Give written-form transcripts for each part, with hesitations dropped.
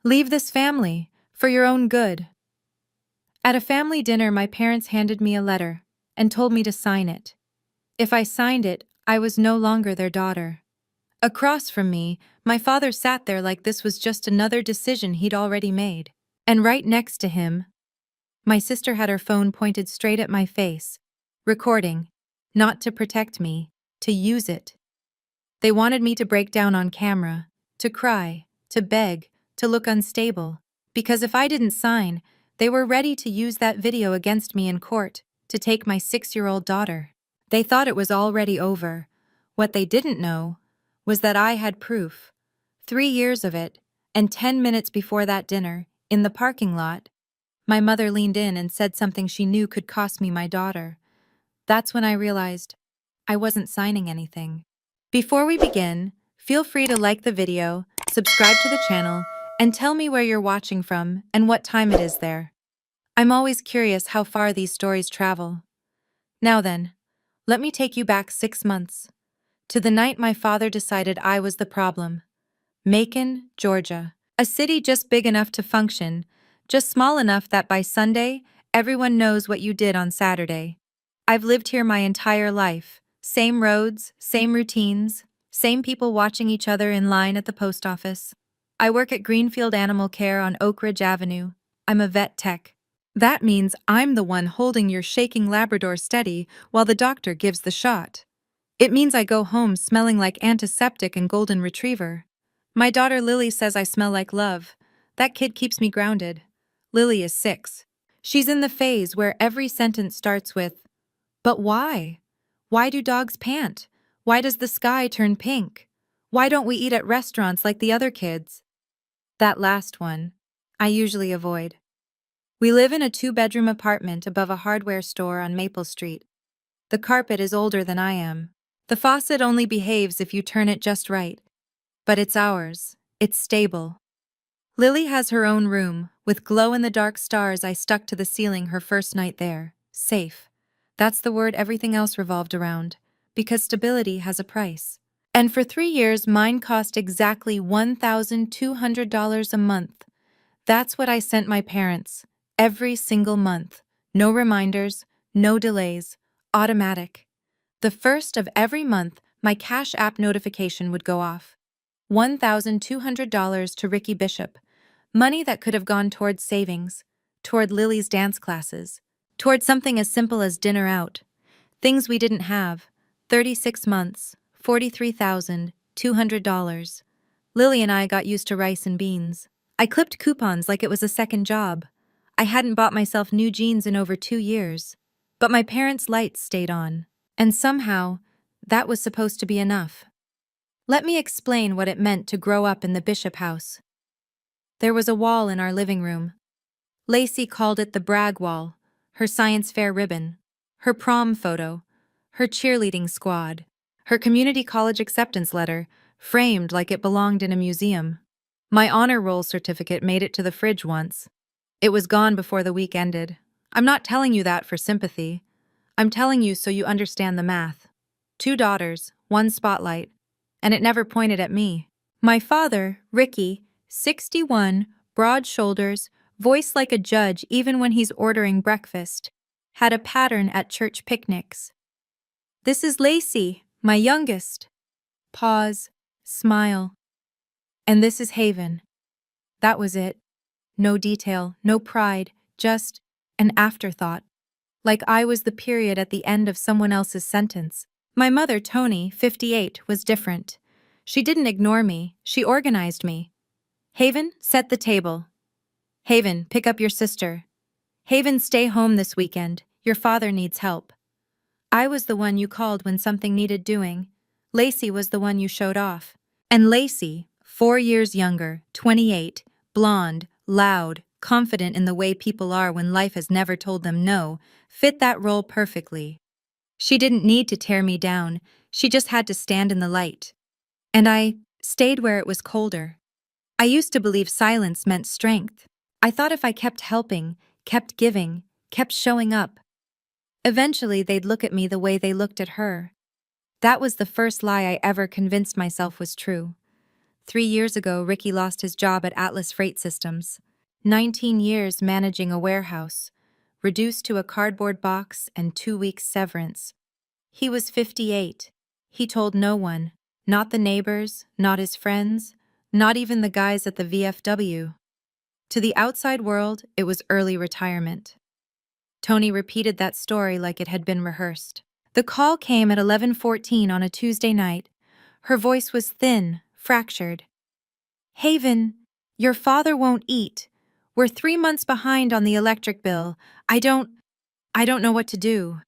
Leave this family, for your own good. At a family dinner, my parents handed me a letter and told me to sign it. If I signed it, I was no longer their daughter. Across from me, my father sat there like this was just another decision he'd already made. And right next to him, my sister had her phone pointed straight at my face, recording, not to protect me, to use it. They wanted me to break down on camera, to cry, to beg, to look unstable, because if I didn't sign, they were ready to use that video against me in court, to take my 6-year-old daughter. They thought it was already over. What they didn't know was that I had proof. 3 years of it, and 10 minutes before that dinner, in the parking lot, my mother leaned in and said something she knew could cost me my daughter. That's when I realized I wasn't signing anything. Before we begin, feel free to like the video, subscribe to the channel, and tell me where you're watching from and what time it is there. I'm always curious how far these stories travel. Now then, let me take you back 6 months, to the night my father decided I was the problem. Macon, Georgia, a city just big enough to function, just small enough that by Sunday, everyone knows what you did on Saturday. I've lived here my entire life. Same roads, same routines, same people watching each other in line at the post office. I work at Greenfield Animal Care on Oak Ridge Avenue. I'm a vet tech. That means I'm the one holding your shaking Labrador steady while the doctor gives the shot. It means I go home smelling like antiseptic and golden retriever. My daughter Lily says I smell like love. That kid keeps me grounded. Lily is 6. She's in the phase where every sentence starts with, "But why? Why do dogs pant? Why does the sky turn pink? Why don't we eat at restaurants like the other kids?" That last one, I usually avoid. We live in a 2-bedroom apartment above a hardware store on Maple Street. The carpet is older than I am. The faucet only behaves if you turn it just right. But it's ours. It's stable. Lily has her own room, with glow-in-the-dark stars I stuck to the ceiling her first night there. Safe. That's the word everything else revolved around, because stability has a price. And for 3 years, mine cost exactly $1,200 a month. That's what I sent my parents, every single month. No reminders, no delays, automatic. The first of every month, my Cash App notification would go off. $1,200 to Ricky Bishop. Money that could have gone toward savings, toward Lily's dance classes, toward something as simple as dinner out. Things we didn't have. 36 months, $43,200. Lily and I got used to rice and beans. I clipped coupons like it was a second job. I hadn't bought myself new jeans in over 2 years. But my parents' lights stayed on. And somehow, that was supposed to be enough. Let me explain what it meant to grow up in the Bishop house. There was a wall in our living room. Lacey called it the brag wall, her science fair ribbon, her prom photo, her cheerleading squad, her community college acceptance letter, framed like it belonged in a museum. My honor roll certificate made it to the fridge once. It was gone before the week ended. I'm not telling you that for sympathy. I'm telling you so you understand the math. 2 daughters, 1 spotlight, and it never pointed at me. My father, Ricky, 61, broad shoulders, voice like a judge even when he's ordering breakfast, had a pattern at church picnics. "This is Lacey, my youngest." Pause, smile. "And this is Haven." That was it. No detail, no pride, just an afterthought. Like I was the period at the end of someone else's sentence. My mother, Tony, 58, was different. She didn't ignore me, she organized me. "Haven, set the table. Haven, pick up your sister. Haven, stay home this weekend. Your father needs help." I was the one you called when something needed doing. Lacey was the one you showed off. And Lacey, 4 years younger, 28, blonde, loud, confident in the way people are when life has never told them no, fit that role perfectly. She didn't need to tear me down, she just had to stand in the light. And I stayed where it was colder. I used to believe silence meant strength. I thought if I kept helping, kept giving, kept showing up, eventually they'd look at me the way they looked at her. That was the first lie I ever convinced myself was true. 3 years ago, Ricky lost his job at Atlas Freight Systems. 19 years managing a warehouse, reduced to a cardboard box and 2 weeks severance. He was 58. He told no one, not the neighbors, not his friends, not even the guys at the VFW. To the outside world, it was early retirement. Tony repeated that story like it had been rehearsed. The call came at 11:14 on a Tuesday night. Her voice was thin, fractured. "Haven, your father won't eat. We're 3 months behind on the electric bill. I don't know what to do."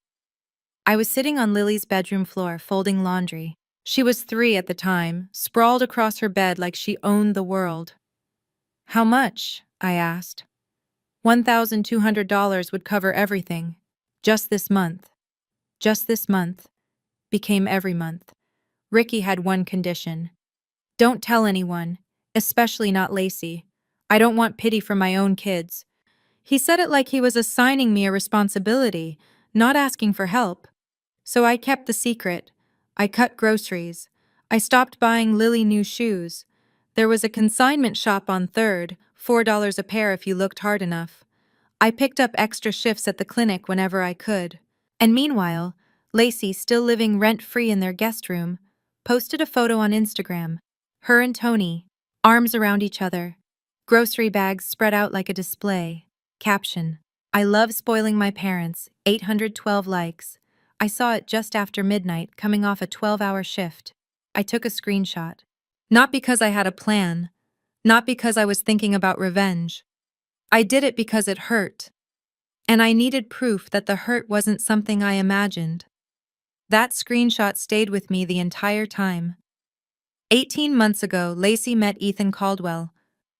I was sitting on Lily's bedroom floor folding laundry. She was 3 at the time, sprawled across her bed like she owned the world. "How much?" I asked. $1,200 would cover everything. Just this month. Just this month. Became every month. Ricky had one condition. "Don't tell anyone, especially not Lacey. I don't want pity for my own kids." He said it like he was assigning me a responsibility, not asking for help. So I kept the secret. I cut groceries. I stopped buying Lily new shoes. There was a consignment shop on 3rd, $4 a pair if you looked hard enough. I picked up extra shifts at the clinic whenever I could. And meanwhile, Lacey, still living rent-free in their guest room, posted a photo on Instagram. Her and Tony, arms around each other, grocery bags spread out like a display. Caption: "I love spoiling my parents, 812 likes. I saw it just after midnight, coming off a 12-hour shift. I took a screenshot. Not because I had a plan, not because I was thinking about revenge. I did it because it hurt. And I needed proof that the hurt wasn't something I imagined." That screenshot stayed with me the entire time. 18 months ago, Lacey met Ethan Caldwell.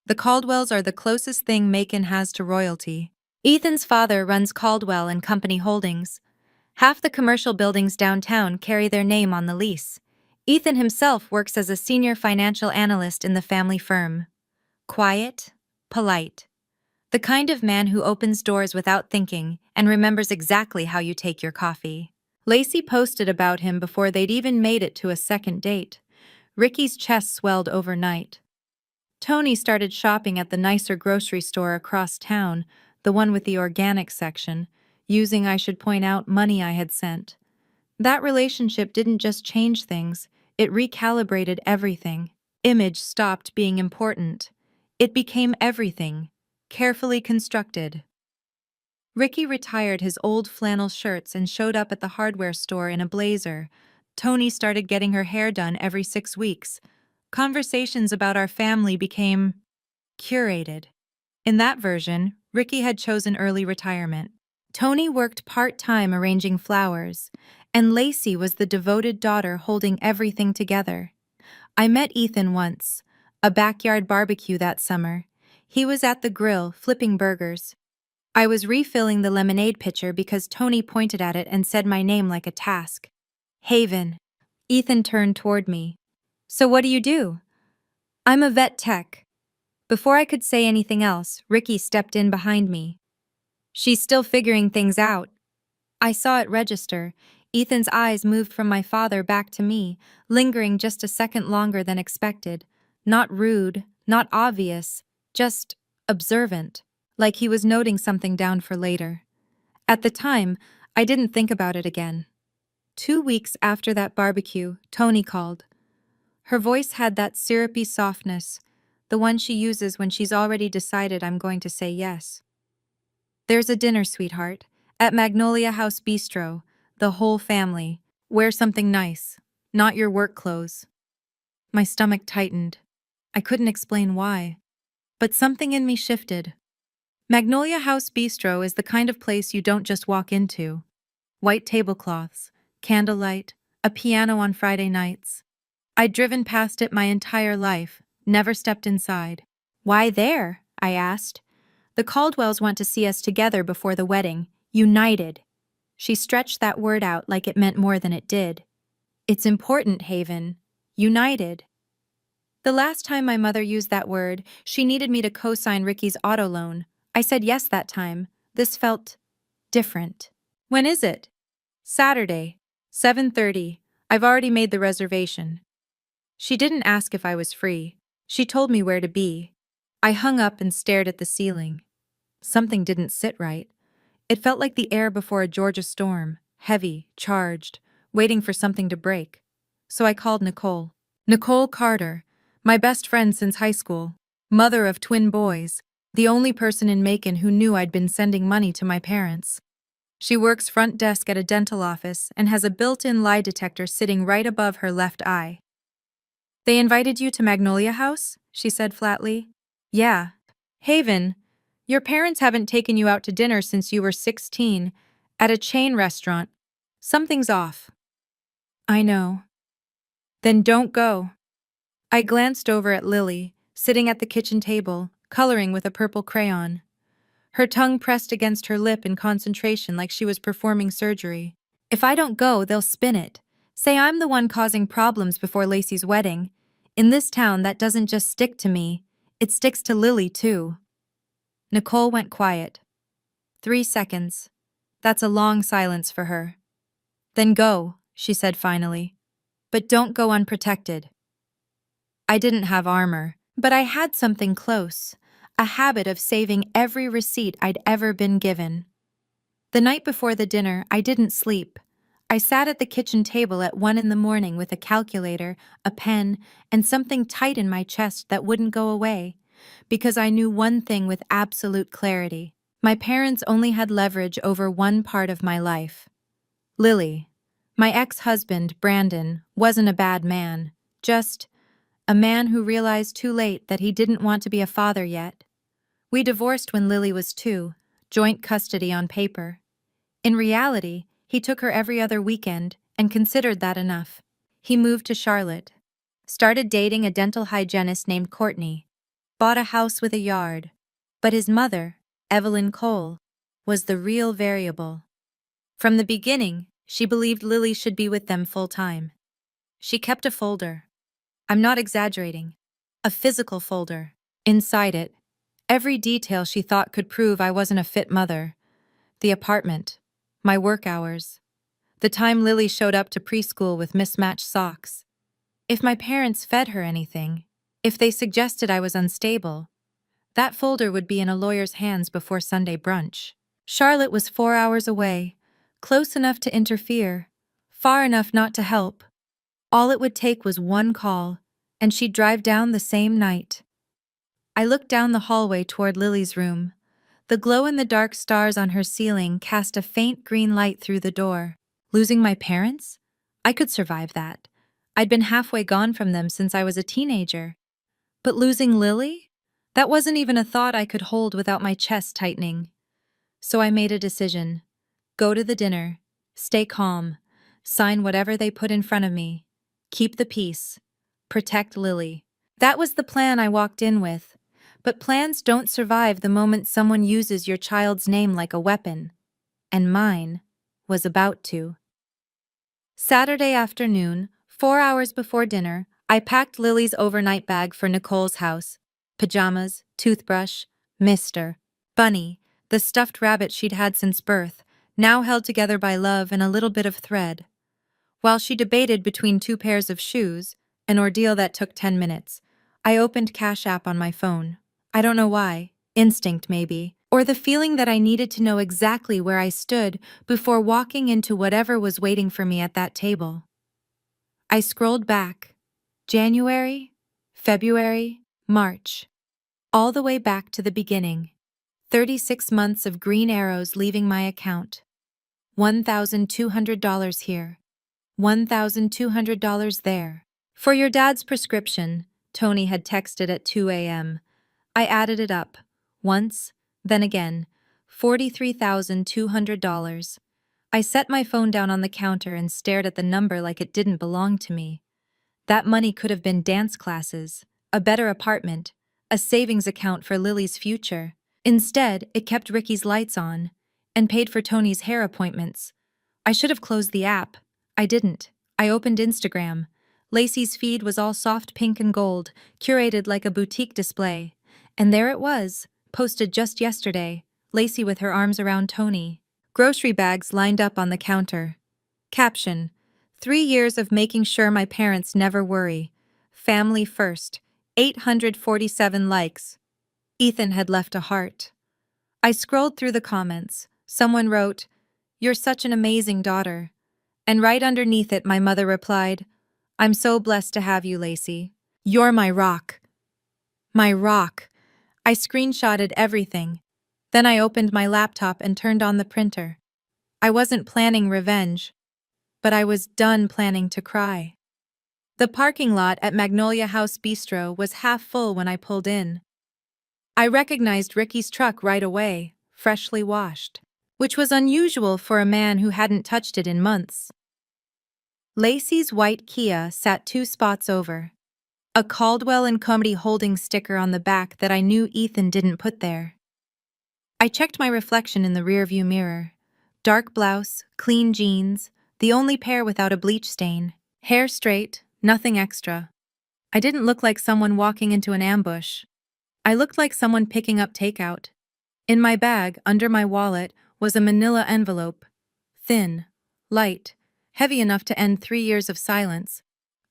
The Caldwells are the closest thing Macon has to royalty. Ethan's father runs Caldwell and Company Holdings. Half the commercial buildings downtown carry their name on the lease. Ethan himself works as a senior financial analyst in the family firm. Quiet, polite. The kind of man who opens doors without thinking and remembers exactly how you take your coffee. Lacey posted about him before they'd even made it to a second date. Ricky's chest swelled overnight. Tony started shopping at the nicer grocery store across town, the one with the organic section, using, I should point out, money I had sent. That relationship didn't just change things, it recalibrated everything. Image stopped being important. It became everything, carefully constructed. Ricky retired his old flannel shirts and showed up at the hardware store in a blazer. Tony started getting her hair done every 6 weeks. Conversations about our family became curated. In that version, Ricky had chosen early retirement. Tony worked part-time arranging flowers, and Lacey was the devoted daughter holding everything together. I met Ethan once, a backyard barbecue that summer. He was at the grill, flipping burgers. I was refilling the lemonade pitcher because Tony pointed at it and said my name like a task. "Haven." Ethan turned toward me. "So what do you do?" "I'm a vet tech." Before I could say anything else, Ricky stepped in behind me. "She's still figuring things out." I saw it register. Ethan's eyes moved from my father back to me, lingering just a second longer than expected. Not rude, not obvious, just observant, like he was noting something down for later. At the time, I didn't think about it again. 2 weeks after that barbecue, Tony called. Her voice had that syrupy softness, the one she uses when she's already decided I'm going to say yes. "There's a dinner, sweetheart, at Magnolia House Bistro, the whole family. Wear something nice, not your work clothes." My stomach tightened. I couldn't explain why, but something in me shifted. Magnolia House Bistro is the kind of place you don't just walk into. White tablecloths, candlelight, a piano on Friday nights. I'd driven past it my entire life, never stepped inside. "Why there?" I asked. "The Caldwells want to see us together before the wedding, united." She stretched that word out like it meant more than it did. "It's important, Haven. United." The last time my mother used that word, she needed me to co-sign Ricky's auto loan. I said yes that time. This felt different. "When is it?" "Saturday, 7:30. I've already made the reservation." She didn't ask if I was free. She told me where to be. I hung up and stared at the ceiling. Something didn't sit right. It felt like the air before a Georgia storm, heavy, charged, waiting for something to break. So I called Nicole. Nicole Carter, my best friend since high school, mother of twin boys, the only person in Macon who knew I'd been sending money to my parents. She works front desk at a dental office and has a built-in lie detector sitting right above her left eye. "They invited you to Magnolia House?" she said flatly. "Yeah. Haven, your parents haven't taken you out to dinner since you were 16, at a chain restaurant. Something's off." "I know." "Then don't go." I glanced over at Lily, sitting at the kitchen table, coloring with a purple crayon. Her tongue pressed against her lip in concentration like she was performing surgery. "If I don't go, they'll spin it. Say I'm the one causing problems before Lacey's wedding. In this town, that doesn't just stick to me, it sticks to Lily, too." Nicole went quiet. 3 seconds. That's a long silence for her. "Then go," she said finally. "But don't go unprotected." I didn't have armor, but I had something close, a habit of saving every receipt I'd ever been given. The night before the dinner, I didn't sleep. I sat at the kitchen table at 1 in the morning with a calculator, a pen, and something tight in my chest that wouldn't go away, because I knew one thing with absolute clarity. My parents only had leverage over one part of my life. Lily. My ex-husband, Brandon, wasn't a bad man, just a man who realized too late that he didn't want to be a father yet. We divorced when Lily was 2, joint custody on paper. In reality, he took her every other weekend and considered that enough. He moved to Charlotte, started dating a dental hygienist named Courtney, bought a house with a yard. But his mother, Evelyn Cole, was the real variable. From the beginning, she believed Lily should be with them full-time. She kept a folder. I'm not exaggerating. A physical folder. Inside it, every detail she thought could prove I wasn't a fit mother. The apartment, my work hours, the time Lily showed up to preschool with mismatched socks. If my parents fed her anything, if they suggested I was unstable, that folder would be in a lawyer's hands before Sunday brunch. Charlotte was 4 hours away, close enough to interfere, far enough not to help. All it would take was one call, and she'd drive down the same night. I looked down the hallway toward Lily's room. The glow-in-the-dark stars on her ceiling cast a faint green light through the door. Losing my parents? I could survive that. I'd been halfway gone from them since I was a teenager. But losing Lily? That wasn't even a thought I could hold without my chest tightening. So I made a decision. Go to the dinner. Stay calm. Sign whatever they put in front of me. Keep the peace. Protect Lily. That was the plan I walked in with. But plans don't survive the moment someone uses your child's name like a weapon. And mine was about to. Saturday afternoon, 4 hours before dinner, I packed Lily's overnight bag for Nicole's house. Pajamas, toothbrush, Mr. Bunny, the stuffed rabbit she'd had since birth, now held together by love and a little bit of thread. While she debated between 2 pairs of shoes, an ordeal that took 10 minutes, I opened Cash App on my phone. I don't know why, instinct maybe, or the feeling that I needed to know exactly where I stood before walking into whatever was waiting for me at that table. I scrolled back. January, February, March. All the way back to the beginning. 36 months of green arrows leaving my account. $1,200 here. $1,200 there. For your dad's prescription, Tony had texted at 2 a.m. I added it up. Once, then again. $43,200. I set my phone down on the counter and stared at the number like it didn't belong to me. That money could have been dance classes, a better apartment, a savings account for Lily's future. Instead, it kept Ricky's lights on and paid for Tony's hair appointments. I should have closed the app. I didn't. I opened Instagram. Lacey's feed was all soft pink and gold, curated like a boutique display. And there it was, posted just yesterday, Lacey with her arms around Tony. Grocery bags lined up on the counter. Caption: 3 years of making sure my parents never worry. Family first. 847 likes. Ethan had left a heart. I scrolled through the comments. Someone wrote, "You're such an amazing daughter." And right underneath it, my mother replied, "I'm so blessed to have you, Lacey. You're my rock." My rock. I screenshotted everything. Then I opened my laptop and turned on the printer. I wasn't planning revenge, but I was done planning to cry. The parking lot at Magnolia House Bistro was half full when I pulled in. I recognized Ricky's truck right away, freshly washed, which was unusual for a man who hadn't touched it in months. Lacey's white Kia sat 2 spots over. A Caldwell and Company holding sticker on the back that I knew Ethan didn't put there. I checked my reflection in the rearview mirror. Dark blouse, clean jeans, the only pair without a bleach stain. Hair straight, nothing extra. I didn't look like someone walking into an ambush. I looked like someone picking up takeout. In my bag, under my wallet, was a manila envelope. Thin, light, heavy enough to end 3 years of silence.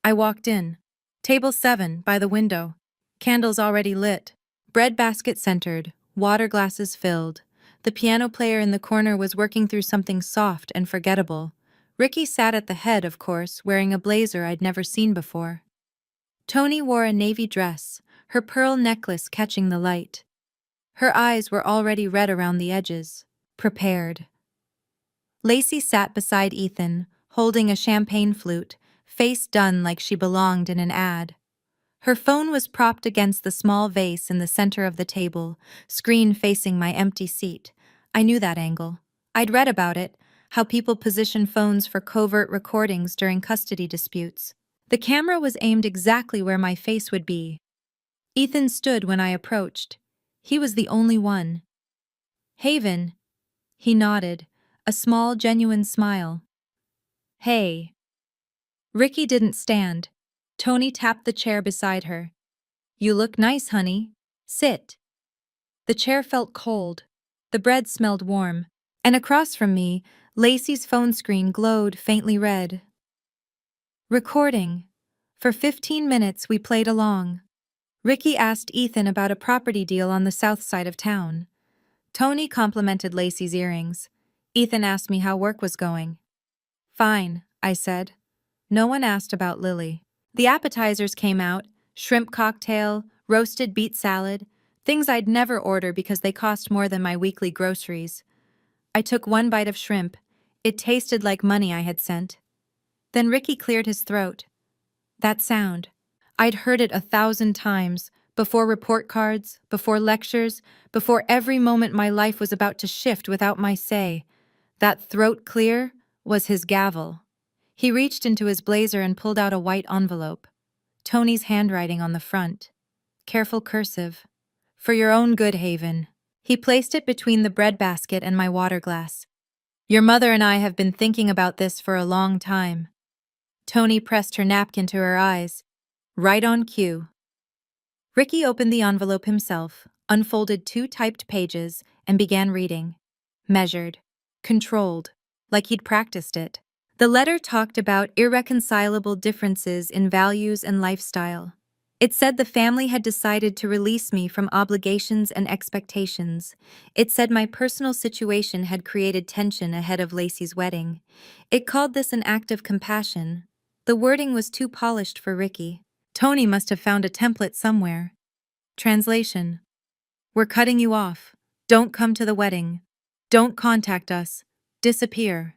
I walked in. Table 7, by the window. Candles already lit. Bread basket centered, water glasses filled. The piano player in the corner was working through something soft and forgettable. Ricky sat at the head, of course, wearing a blazer I'd never seen before. Tony wore a navy dress, her pearl necklace catching the light. Her eyes were already red around the edges. Prepared. Lacey sat beside Ethan, holding a champagne flute, face done like she belonged in an ad. Her phone was propped against the small vase in the center of the table, screen facing my empty seat. I knew that angle. I'd read about it, how people position phones for covert recordings during custody disputes. The camera was aimed exactly where my face would be. Ethan stood when I approached. He was the only one. "Haven." He nodded, a small, genuine smile. "Hey." Ricky didn't stand. Tony tapped the chair beside her. "You look nice, honey. Sit." The chair felt cold. The bread smelled warm. And across from me, Lacey's phone screen glowed faintly red. Recording. For 15 minutes we played along. Ricky asked Ethan about a property deal on the south side of town. Tony complimented Lacey's earrings. Ethan asked me how work was going. "Fine," I said. No one asked about Lily. The appetizers came out, shrimp cocktail, roasted beet salad, things I'd never order because they cost more than my weekly groceries. I took one bite of shrimp. It tasted like money I had sent. Then Ricky cleared his throat. That sound. I'd heard it 1,000 times, before report cards, before lectures, before every moment my life was about to shift without my say. That throat clear was his gavel. He reached into his blazer and pulled out a white envelope. Tony's handwriting on the front. Careful cursive. "For your own good, Haven." He placed it between the bread basket and my water glass. "Your mother and I have been thinking about this for a long time." Tony pressed her napkin to her eyes. Right on cue. Ricky opened the envelope himself, unfolded 2 typed pages, and began reading. Measured. Controlled. Like he'd practiced it. The letter talked about irreconcilable differences in values and lifestyle. It said the family had decided to release me from obligations and expectations. It said my personal situation had created tension ahead of Lacey's wedding. It called this an act of compassion. The wording was too polished for Ricky. Tony must have found a template somewhere. Translation. "We're cutting you off. Don't come to the wedding. Don't contact us. Disappear."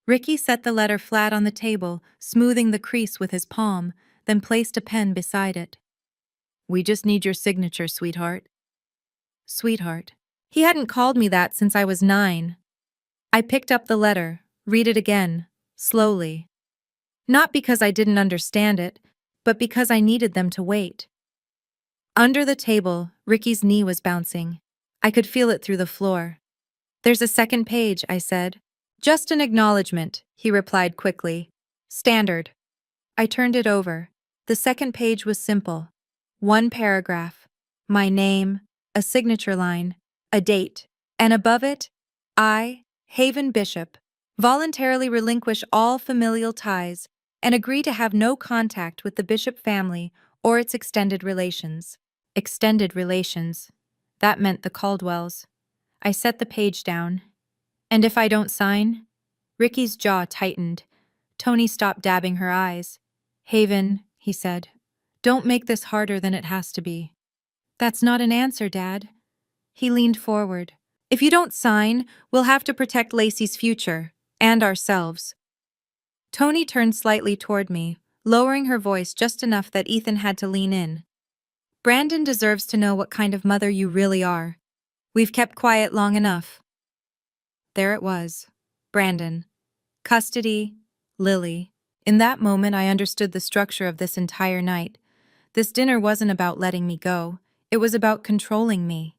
Ricky set the letter flat on the table, smoothing the crease with his palm, then placed a pen beside it. "We just need your signature, sweetheart." Sweetheart. He hadn't called me that since I was 9. I picked up the letter, read it again, slowly. Not because I didn't understand it, but because I needed them to wait. Under the table, Ricky's knee was bouncing. I could feel it through the floor. "There's a second page," I said. "Just an acknowledgement," he replied quickly. "Standard." I turned it over. The second page was simple. 1 paragraph. My name, a signature line, a date, and above it, I, Haven Bishop, voluntarily relinquish all familial ties and agree to have no contact with the Bishop family or its extended relations. Extended relations. That meant the Caldwells. I set the page down. And if I don't sign? Ricky's jaw tightened. Tony stopped dabbing her eyes. Haven, he said, don't make this harder than it has to be. That's not an answer, Dad. He leaned forward. If you don't sign, we'll have to protect Lacey's future, and ourselves. Tony turned slightly toward me, lowering her voice just enough that Ethan had to lean in. Brandon deserves to know what kind of mother you really are. We've kept quiet long enough. There it was. Brandon. Custody. Lily. In that moment, I understood the structure of this entire night. This dinner wasn't about letting me go. It was about controlling me.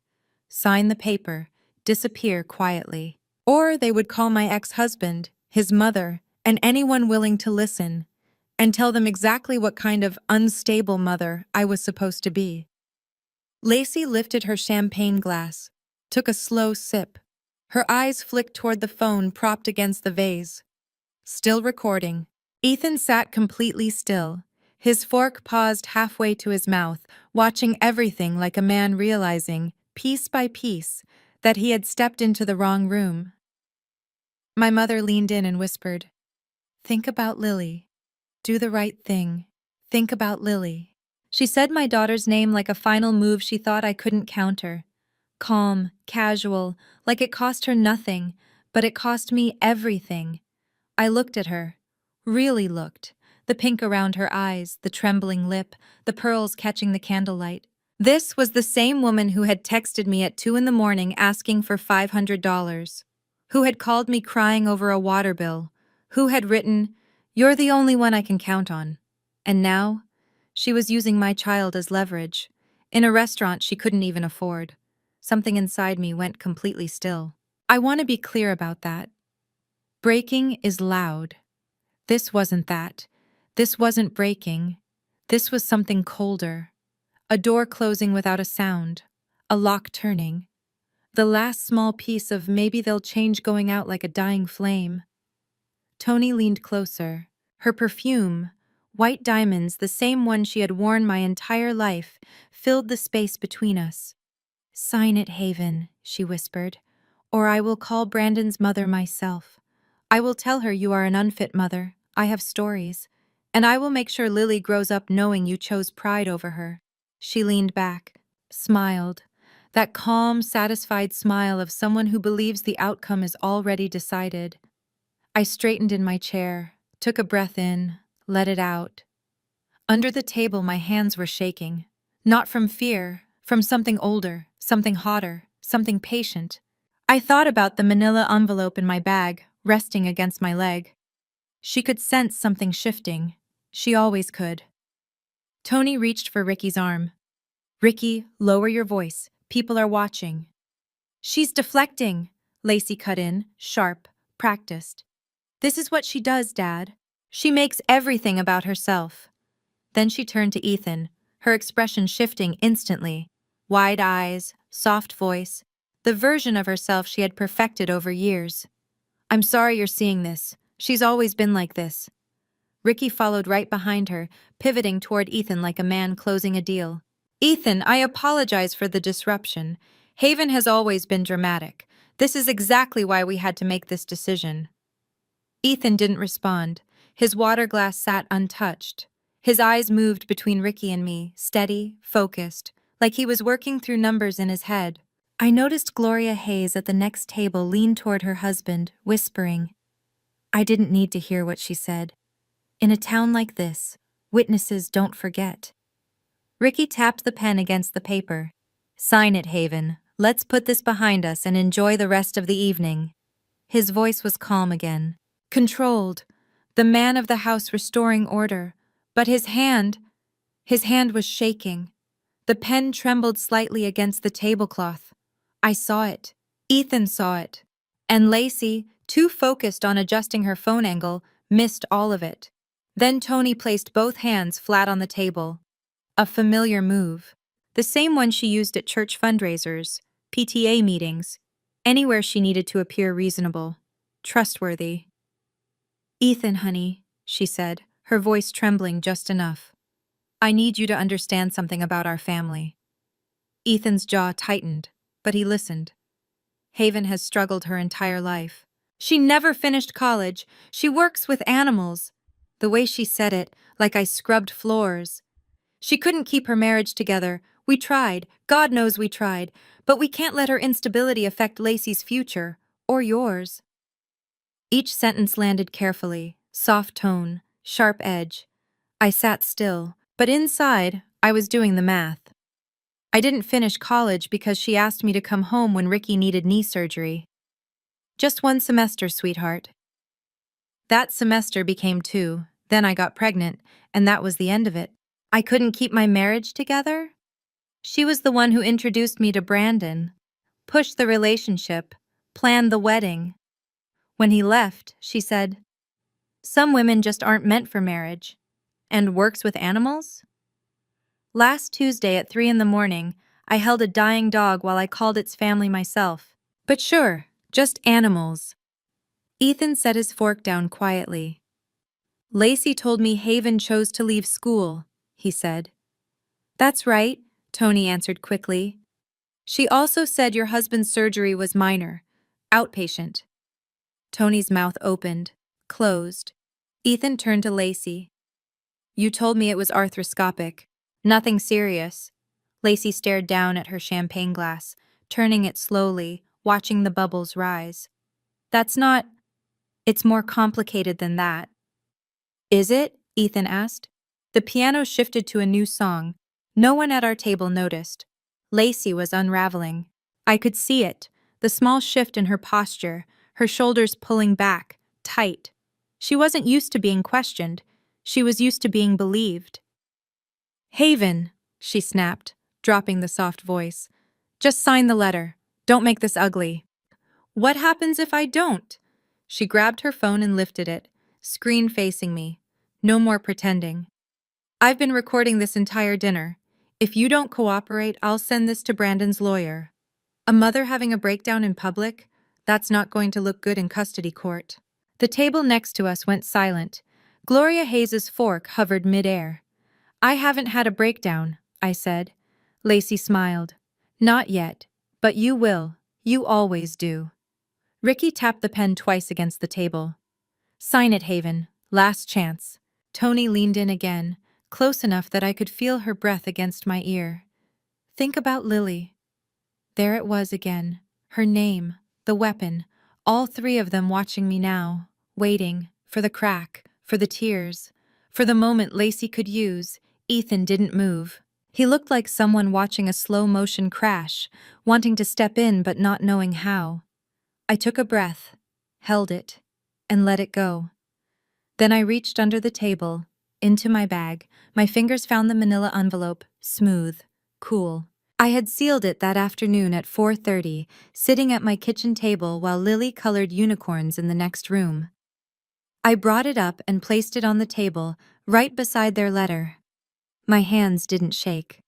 Sign the paper. Disappear quietly. Or they would call my ex-husband, his mother, and anyone willing to listen, and tell them exactly what kind of unstable mother I was supposed to be. Lacey lifted her champagne glass, took a slow sip. Her eyes flicked toward the phone propped against the vase. Still recording. Ethan sat completely still, his fork paused halfway to his mouth, watching everything like a man realizing, piece by piece, that he had stepped into the wrong room. My mother leaned in and whispered, "Think about Lily. Do the right thing. Think about Lily." She said my daughter's name like a final move she thought I couldn't counter. Calm, casual, like it cost her nothing, but it cost me everything. I looked at her. Really looked. The pink around her eyes, the trembling lip, the pearls catching the candlelight. This was the same woman who had texted me at 2 a.m. asking for $500. Who had called me crying over a water bill. Who had written, "You're the only one I can count on." And now, she was using my child as leverage, in a restaurant she couldn't even afford. Something inside me went completely still. I want to be clear about that. Breaking is loud. This wasn't that. This wasn't breaking. This was something colder. A door closing without a sound. A lock turning. The last small piece of maybe they'll change going out like a dying flame. Tony leaned closer. Her perfume, white diamonds, the same one she had worn my entire life, filled the space between us. "Sign it, Haven," she whispered, "or I will call Brandon's mother myself. I will tell her you are an unfit mother. I have stories. And I will make sure Lily grows up knowing you chose pride over her." She leaned back, smiled. That calm, satisfied smile of someone who believes the outcome is already decided. I straightened in my chair, took a breath in, let it out. Under the table, my hands were shaking. Not from fear, from something older, something hotter, something patient. I thought about the manila envelope in my bag, resting against my leg. She could sense something shifting. She always could. Tony reached for Ricky's arm. "Ricky, lower your voice. People are watching." "She's deflecting," Lacey cut in, sharp, practiced. "This is what she does, Dad. She makes everything about herself." Then she turned to Ethan, her expression shifting instantly. Wide eyes, soft voice, the version of herself she had perfected over years. "I'm sorry you're seeing this. She's always been like this." Ricky followed right behind her, pivoting toward Ethan like a man closing a deal. "Ethan, I apologize for the disruption. Haven has always been dramatic. This is exactly why we had to make this decision." Ethan didn't respond. His water glass sat untouched. His eyes moved between Ricky and me, steady, focused, like he was working through numbers in his head. I noticed Gloria Hayes at the next table lean toward her husband, whispering. I didn't need to hear what she said. In a town like this, witnesses don't forget. Ricky tapped the pen against the paper. "Sign it, Haven. Let's put this behind us and enjoy the rest of the evening." His voice was calm again. Controlled. The man of the house restoring order. But his hand was shaking. The pen trembled slightly against the tablecloth. I saw it. Ethan saw it. And Lacey, too focused on adjusting her phone angle, missed all of it. Then Tony placed both hands flat on the table. A familiar move. The same one she used at church fundraisers, PTA meetings, anywhere she needed to appear reasonable, trustworthy. "Ethan, honey," she said, her voice trembling just enough. I need you to understand something about our family. Ethan's jaw tightened, but he listened. Haven has struggled her entire life. She never finished college. She works with animals. The way she said it, like I scrubbed floors. She couldn't keep her marriage together. We tried. God knows we tried. But we can't let her instability affect Lacey's future. Or yours. Each sentence landed carefully. Soft tone. Sharp edge. I sat still. But inside, I was doing the math. I didn't finish college because she asked me to come home when Ricky needed knee surgery. Just one semester, sweetheart. That semester became 2, then I got pregnant, and that was the end of it. I couldn't keep my marriage together? She was the one who introduced me to Brandon, pushed the relationship, planned the wedding. When he left, she said, "Some women just aren't meant for marriage." And works with animals? Last Tuesday at 3 in the morning, I held a dying dog while I called its family myself. But sure, just animals. Ethan set his fork down quietly. Lacey told me Haven chose to leave school, he said. That's right, Tony answered quickly. She also said your husband's surgery was minor, outpatient. Tony's mouth opened, closed. Ethan turned to Lacey. You told me it was arthroscopic. Nothing serious. Lacey stared down at her champagne glass, turning it slowly, watching the bubbles rise. That's not... It's more complicated than that. Is it? Ethan asked. The piano shifted to a new song. No one at our table noticed. Lacey was unraveling. I could see it, the small shift in her posture, her shoulders pulling back, tight. She wasn't used to being questioned. She was used to being believed. Haven, she snapped, dropping the soft voice. Just sign the letter. Don't make this ugly. What happens if I don't? She grabbed her phone and lifted it, screen facing me. No more pretending. I've been recording this entire dinner. If you don't cooperate, I'll send this to Brandon's lawyer. A mother having a breakdown in public? That's not going to look good in custody court. The table next to us went silent. Gloria Hayes's fork hovered midair. I haven't had a breakdown, I said. Lacey smiled. Not yet, but you will. You always do. Ricky tapped the pen twice against the table. Sign it, Haven. Last chance. Tony leaned in again, close enough that I could feel her breath against my ear. Think about Lily. There it was again. Her name, the weapon, all 3 of them watching me now, waiting, for the crack, for the tears, for the moment Lacey could use. Ethan didn't move. He looked like someone watching a slow-motion crash, wanting to step in but not knowing how. I took a breath, held it, and let it go. Then I reached under the table, into my bag. My fingers found the manila envelope, smooth, cool. I had sealed it that afternoon at 4:30, sitting at my kitchen table while Lily colored unicorns in the next room. I brought it up and placed it on the table, right beside their letter. My hands didn't shake.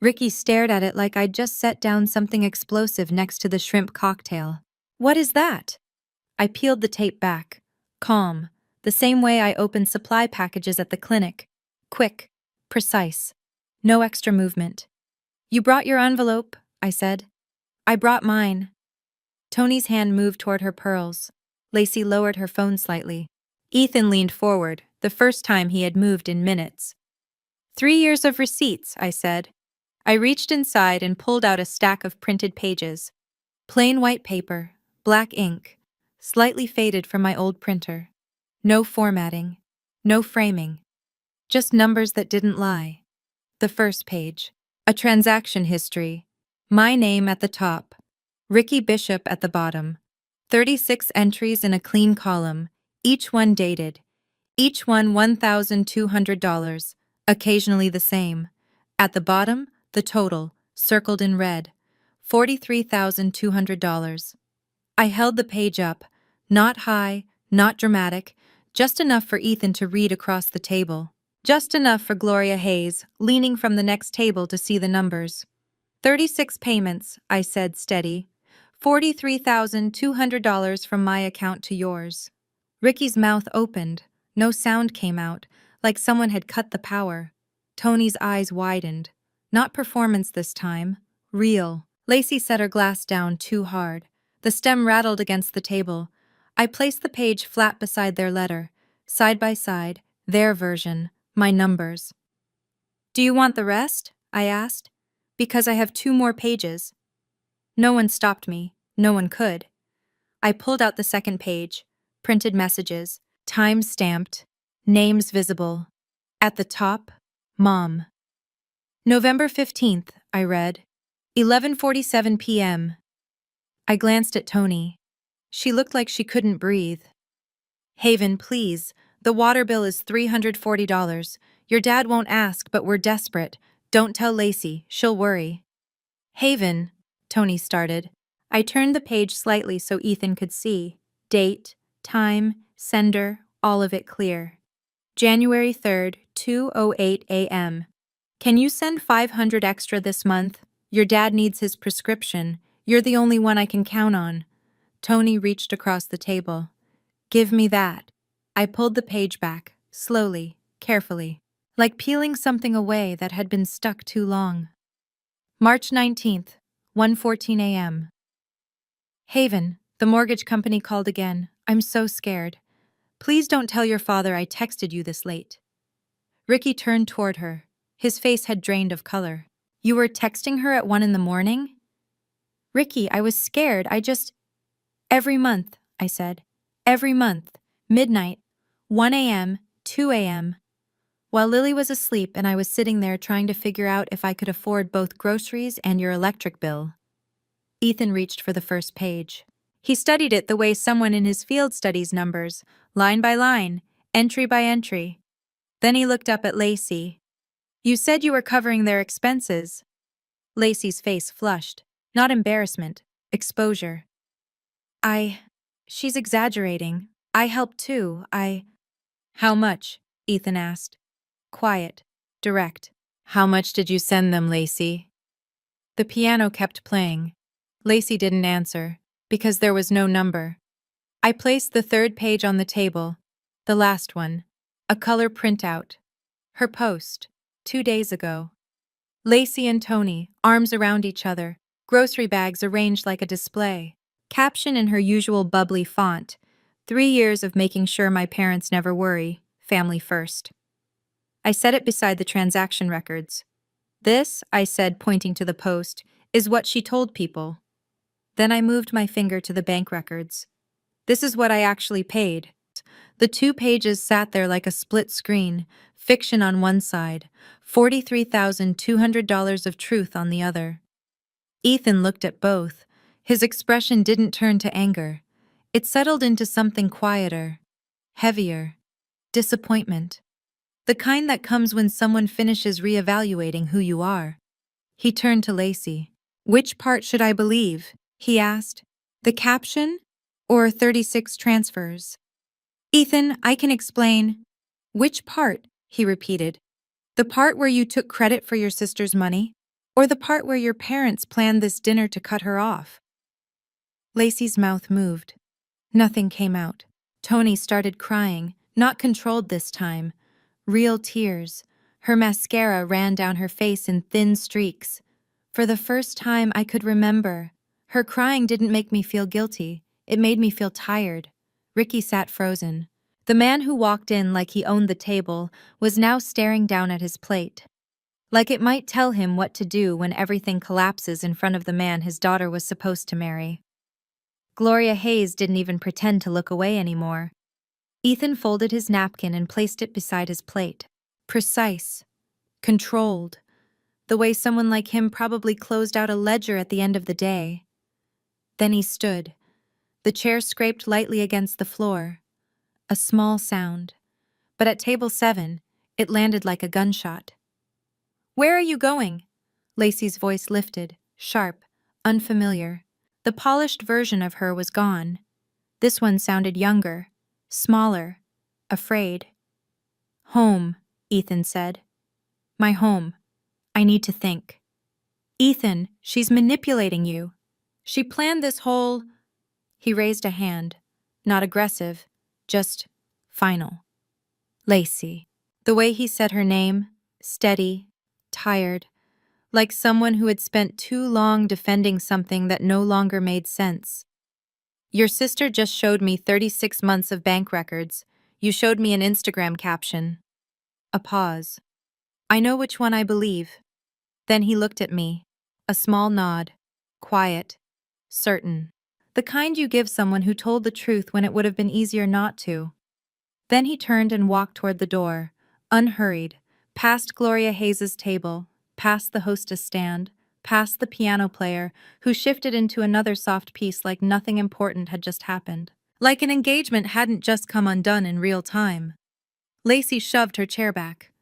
Ricky stared at it like I'd just set down something explosive next to the shrimp cocktail. What is that? I peeled the tape back. Calm. The same way I opened supply packages at the clinic. Quick. Precise. No extra movement. You brought your envelope, I said. I brought mine. Tony's hand moved toward her pearls. Lacey lowered her phone slightly. Ethan leaned forward, the first time he had moved in minutes. 3 years of receipts, I said. I reached inside and pulled out a stack of printed pages. Plain white paper, black ink, slightly faded from my old printer. No formatting, no framing. Just numbers that didn't lie. The first page. A transaction history. My name at the top. Ricky Bishop at the bottom. 36 entries in a clean column, each one dated. Each one $1,200, occasionally the same. At the bottom, the total, circled in red. $43,200. I held the page up, not high, not dramatic, just enough for Ethan to read across the table. Just enough for Gloria Hayes, leaning from the next table to see the numbers. 36 payments, I said steady. $43,200 from my account to yours. Ricky's mouth opened. No sound came out, like someone had cut the power. Tony's eyes widened. Not performance this time. Real. Lacey set her glass down too hard. The stem rattled against the table. I placed the page flat beside their letter. Side by side, their version, my numbers. "Do you want the rest?" I asked. "Because I have 2 more pages." No one stopped me. No one could. I pulled out the second page. Printed messages. Time stamped. Names visible. At the top, Mom. November 15th, I read. 11:47 p.m. I glanced at Tony. She looked like she couldn't breathe. "Haven, please. The water bill is $340. Your dad won't ask, but we're desperate. Don't tell Lacey. She'll worry." "Haven," Tony started. I turned the page slightly so Ethan could see. Date, time, sender, all of it clear. January 3rd, 2:08 a.m. "Can you send 500 extra this month? Your dad needs his prescription. You're the only one I can count on." Tony reached across the table. "Give me that." I pulled the page back, slowly, carefully, like peeling something away that had been stuck too long. March 19th, 1:14 a.m. "Haven, the mortgage company called again. I'm so scared. Please don't tell your father I texted you this late." Ricky turned toward her. His face had drained of color. "You were texting her at 1 in the morning?" "Ricky, I was scared. Every month," I said. "Every month. Midnight. 1 a.m., 2 a.m. While Lily was asleep and I was sitting there trying to figure out if I could afford both groceries and your electric bill." Ethan reached for the first page. He studied it the way someone in his field studies numbers, line by line, entry by entry. Then he looked up at Lacey. "You said you were covering their expenses." Lacey's face flushed. Not embarrassment, exposure. She's exaggerating. I helped too. How much?" Ethan asked. Quiet, direct. "How much did you send them, Lacey?" The piano kept playing. Lacey didn't answer, because there was no number. I placed the third page on the table, the last one, a color printout. Her post, 2 days ago. Lacey and Tony, arms around each other, grocery bags arranged like a display. Caption in her usual bubbly font, 3 years of making sure my parents never worry, family first. I set it beside the transaction records. "This," I said, pointing to the post, "is what she told people." Then I moved my finger to the bank records. "This is what I actually paid." The 2 pages sat there like a split screen, fiction on one side, $43,200 of truth on the other. Ethan looked at both. His expression didn't turn to anger. It settled into something quieter, heavier, disappointment. The kind that comes when someone finishes reevaluating who you are. He turned to Lacey. "Which part should I believe?" he asked. "The caption or 36 transfers?" "Ethan, I can explain." "Which part?" he repeated. "The part where you took credit for your sister's money? Or the part where your parents planned this dinner to cut her off?" Lacey's mouth moved. Nothing came out. Tony started crying, not controlled this time. Real tears. Her mascara ran down her face in thin streaks. For the first time I could remember, her crying didn't make me feel guilty. It made me feel tired. Ricky sat frozen. The man who walked in like he owned the table was now staring down at his plate. Like it might tell him what to do when everything collapses in front of the man his daughter was supposed to marry. Gloria Hayes didn't even pretend to look away anymore. Ethan folded his napkin and placed it beside his plate. Precise. Controlled. The way someone like him probably closed out a ledger at the end of the day. Then he stood. The chair scraped lightly against the floor. A small sound. But at table 7, it landed like a gunshot. "Where are you going?" Lacey's voice lifted, sharp, unfamiliar. The polished version of her was gone. This one sounded younger, smaller, afraid. "Home," Ethan said. "My home. I need to think." "Ethan, she's manipulating you. She planned this whole—" He raised a hand. Not aggressive, just final. "Lacey." The way he said her name, steady, tired, like someone who had spent too long defending something that no longer made sense. Your sister just showed me 36 months of bank records. You showed me an Instagram caption. A pause. I know which one I believe. Then he looked at me. A small nod. Quiet. Certain. The kind you give someone who told the truth when it would have been easier not to. Then he turned and walked toward the door, unhurried, past Gloria Hayes's table, past the hostess stand, past the piano player, who shifted into another soft piece like nothing important had just happened. Like an engagement hadn't just come undone in real time. Lacey shoved her chair back.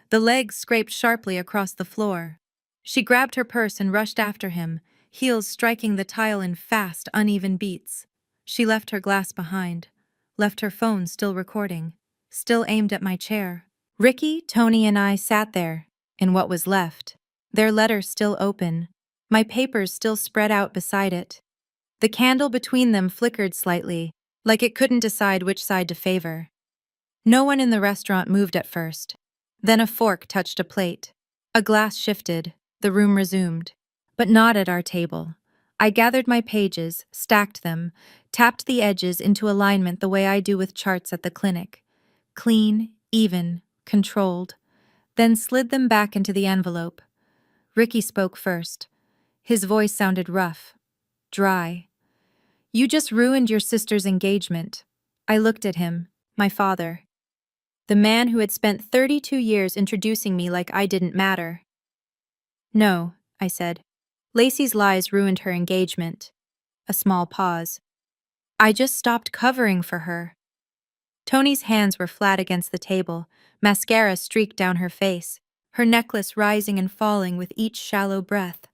The legs scraped sharply across the floor. She grabbed her purse and rushed after him, heels striking the tile in fast, uneven beats. She left her glass behind, left her phone still recording, still aimed at my chair. Ricky, Tony, and I sat there, in what was left, their letter still open, my papers still spread out beside it. The candle between them flickered slightly, like it couldn't decide which side to favor. No one in the restaurant moved at first. Then a fork touched a plate. A glass shifted, the room resumed. But not at our table. I gathered my pages, stacked them, tapped the edges into alignment the way I do with charts at the clinic. Clean, even, controlled. Then slid them back into the envelope. Ricky spoke first. His voice sounded rough, dry. You just ruined your sister's engagement. I looked at him, my father. The man who had spent 32 years introducing me like I didn't matter. No, I said. Lacey's lies ruined her engagement. A small pause. I just stopped covering for her. Tony's hands were flat against the table, mascara streaked down her face, her necklace rising and falling with each shallow breath.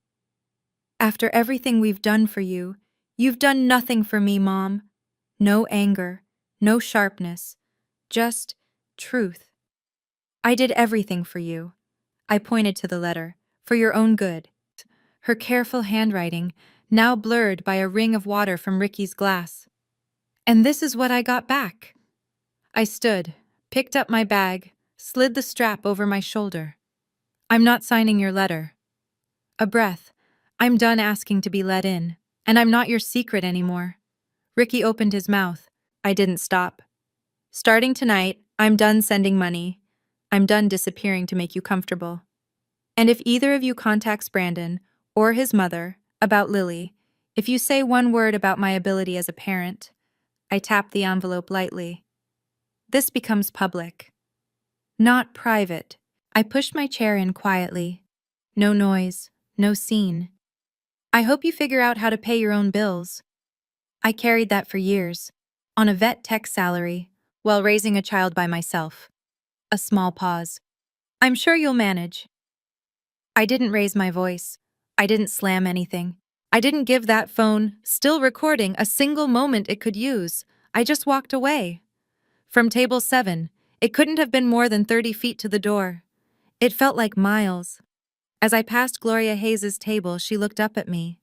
After everything we've done for you, you've done nothing for me, Mom. No anger, no sharpness, just truth. I did everything for you. I pointed to the letter, for your own good. Her careful handwriting, now blurred by a ring of water from Ricky's glass. And this is what I got back. I stood, picked up my bag, slid the strap over my shoulder. I'm not signing your letter. A breath. I'm done asking to be let in, and I'm not your secret anymore. Ricky opened his mouth. I didn't stop. Starting tonight, I'm done sending money. I'm done disappearing to make you comfortable. And if either of you contacts Brandon, or his mother, about Lily, if you say one word about my ability as a parent, I tapped the envelope lightly. This becomes public. Not private. I pushed my chair in quietly. No noise, no scene. I hope you figure out how to pay your own bills. I carried that for years, on a vet tech salary, while raising a child by myself. A small pause. I'm sure you'll manage. I didn't raise my voice. I didn't slam anything. I didn't give that phone, still recording, a single moment it could use. I just walked away. From table 7, it couldn't have been more than 30 feet to the door. It felt like miles. As I passed Gloria Hayes's table, she looked up at me.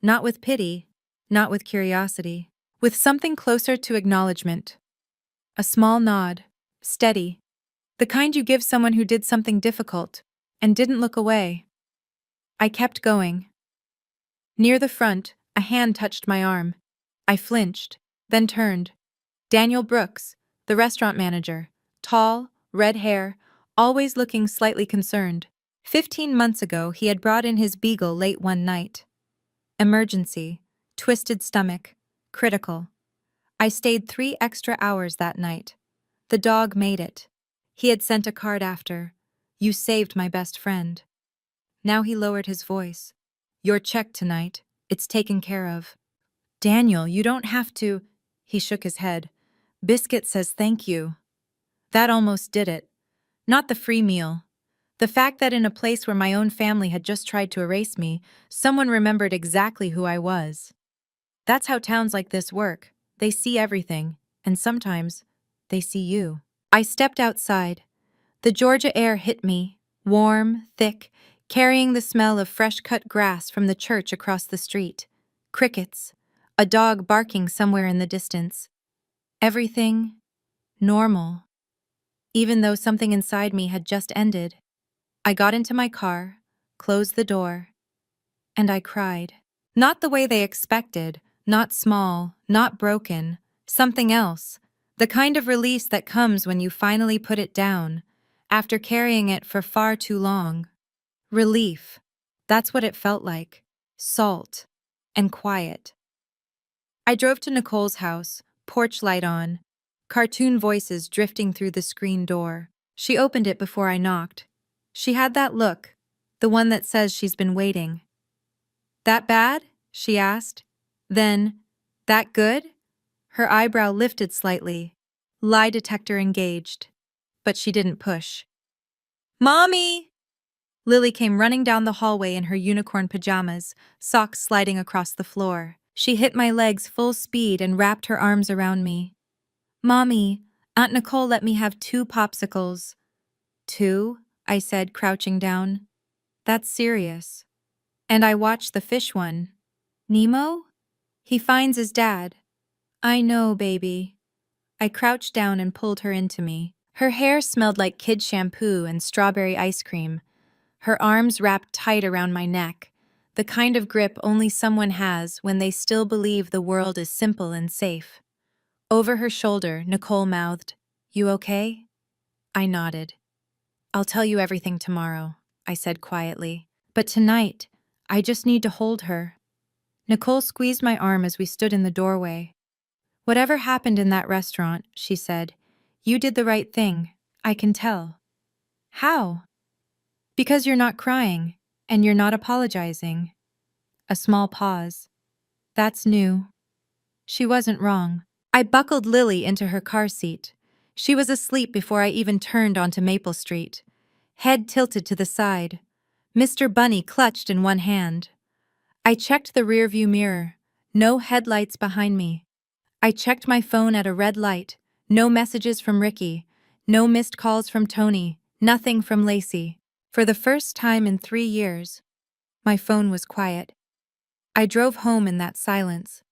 Not with pity, not with curiosity, with something closer to acknowledgement. A small nod, steady, the kind you give someone who did something difficult and didn't look away. I kept going. Near the front, a hand touched my arm. I flinched, then turned. Daniel Brooks, the restaurant manager, tall, red hair, always looking slightly concerned. 15 months ago, he had brought in his beagle late one night. Emergency, twisted stomach, critical. I stayed 3 extra hours that night. The dog made it. He had sent a card after, "You saved my best friend." Now he lowered his voice. "Your check tonight. It's taken care of." "Daniel, you don't have to." He shook his head. "Biscuit says thank you." That almost did it. Not the free meal. The fact that in a place where my own family had just tried to erase me, someone remembered exactly who I was. That's how towns like this work. They see everything, and sometimes, they see you. I stepped outside. The Georgia air hit me, warm, thick, carrying the smell of fresh-cut grass from the church across the street. Crickets. A dog barking somewhere in the distance. Everything normal. Even though something inside me had just ended. I got into my car, closed the door, and I cried. Not the way they expected, not small, not broken, something else. The kind of release that comes when you finally put it down, after carrying it for far too long. Relief. That's what it felt like. Salt. And quiet. I drove to Nicole's house, porch light on, cartoon voices drifting through the screen door. She opened it before I knocked. She had that look, the one that says she's been waiting. "That bad?" she asked. Then, "That good?" Her eyebrow lifted slightly. Lie detector engaged. But she didn't push. "Mommy!" Lily came running down the hallway in her unicorn pajamas, socks sliding across the floor. She hit my legs full speed and wrapped her arms around me. "Mommy, Aunt Nicole let me have 2 popsicles." "2?" I said, crouching down. "That's serious." "And I watched the fish one." "Nemo?" "He finds his dad." "I know, baby." I crouched down and pulled her into me. Her hair smelled like kid shampoo and strawberry ice cream. Her arms wrapped tight around my neck, the kind of grip only someone has when they still believe the world is simple and safe. Over her shoulder, Nicole mouthed, "You okay?" I nodded. "I'll tell you everything tomorrow," I said quietly. "But tonight, I just need to hold her." Nicole squeezed my arm as we stood in the doorway. "Whatever happened in that restaurant," she said, "you did the right thing. I can tell." "How?" "Because you're not crying, and you're not apologizing." A small pause. "That's new." She wasn't wrong. I buckled Lily into her car seat. She was asleep before I even turned onto Maple Street. Head tilted to the side. Mr. Bunny clutched in one hand. I checked the rearview mirror. No headlights behind me. I checked my phone at a red light. No messages from Ricky. No missed calls from Tony. Nothing from Lacey. For the first time in 3 years, my phone was quiet. I drove home in that silence.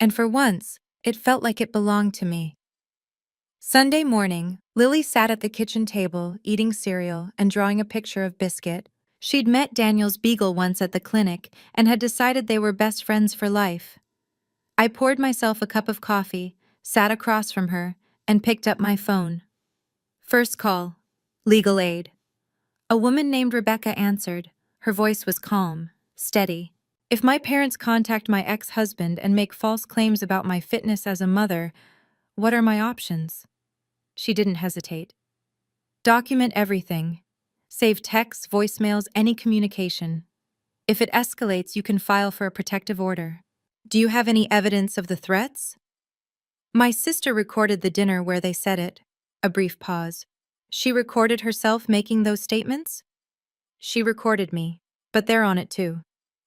And for once, it felt like it belonged to me. Sunday morning, Lily sat at the kitchen table, eating cereal and drawing a picture of Biscuit. She'd met Daniel's beagle once at the clinic and had decided they were best friends for life. I poured myself a cup of coffee, sat across from her, and picked up my phone. First call. Legal aid. A woman named Rebecca answered. Her voice was calm, steady. "If my parents contact my ex-husband and make false claims about my fitness as a mother, what are my options?" She didn't hesitate. "Document everything. Save texts, voicemails, any communication. If it escalates, you can file for a protective order." "Do you have any evidence of the threats?" "My sister recorded the dinner where they said it." A brief pause. "She recorded herself making those statements?" "She recorded me, but they're on it too."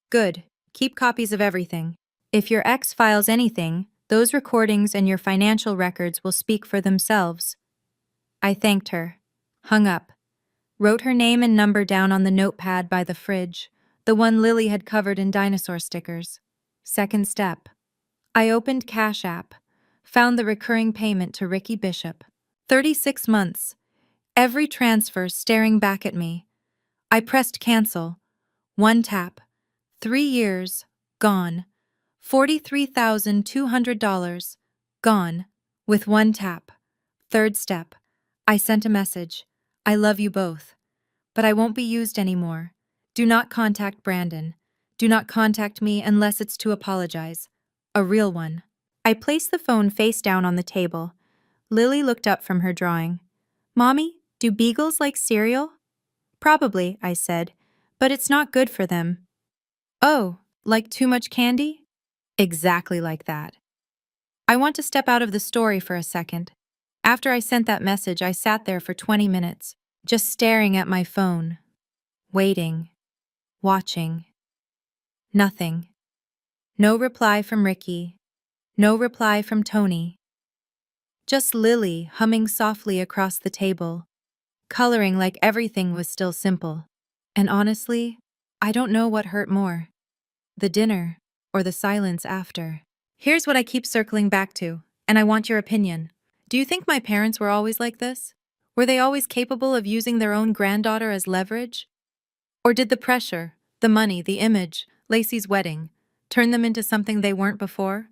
"Good. Keep copies of everything. If your ex files anything, those recordings and your financial records will speak for themselves." I thanked her. Hung up. Wrote her name and number down on the notepad by the fridge, the one Lily had covered in dinosaur stickers. Second step. I opened Cash App. Found the recurring payment to Ricky Bishop. 36 months. Every transfer staring back at me. I pressed cancel. One tap. 3 years. Gone. $43,200. Gone. With one tap. Third step. I sent a message. "I love you both. But I won't be used anymore. Do not contact Brandon. Do not contact me unless it's to apologize. A real one." I placed the phone face down on the table. Lily looked up from her drawing. "Mommy, do beagles like cereal?" "Probably," I said, "but it's not good for them." "Oh, like too much candy?" "Exactly like that." I want to step out of the story for a second. After I sent that message, I sat there for 20 minutes, just staring at my phone. Waiting. Watching. Nothing. No reply from Ricky. No reply from Tony. Just Lily humming softly across the table, coloring like everything was still simple. And honestly, I don't know what hurt more, the dinner or the silence after. Here's what I keep circling back to, and I want your opinion. Do you think my parents were always like this? Were they always capable of using their own granddaughter as leverage? Or did the pressure, the money, the image, Lacey's wedding, turn them into something they weren't before?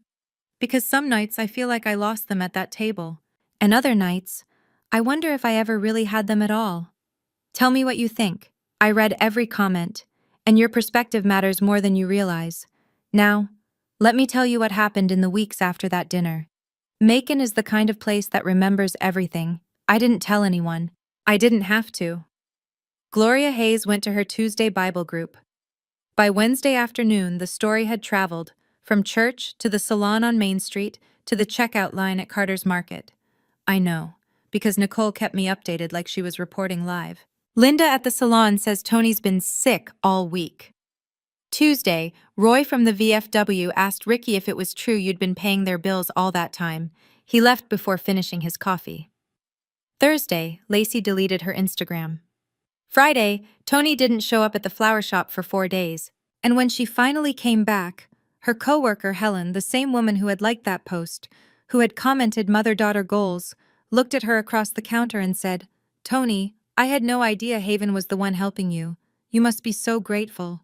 Because some nights I feel like I lost them at that table, and other nights, I wonder if I ever really had them at all. Tell me what you think. I read every comment, and your perspective matters more than you realize. Now, let me tell you what happened in the weeks after that dinner. Macon is the kind of place that remembers everything. I didn't tell anyone. I didn't have to. Gloria Hayes went to her Tuesday Bible group. By Wednesday afternoon, the story had traveled from church to the salon on Main Street to the checkout line at Carter's Market. I know, because Nicole kept me updated like she was reporting live. Linda at the salon says Tony's been sick all week. Tuesday, Roy from the VFW asked Ricky if it was true you'd been paying their bills all that time. He left before finishing his coffee. Thursday, Lacey deleted her Instagram. Friday, Tony didn't show up at the flower shop for 4 days, and when she finally came back, her coworker Helen, the same woman who had liked that post, who had commented mother-daughter goals, looked at her across the counter and said, "Tony, I had no idea Haven was the one helping you. You must be so grateful."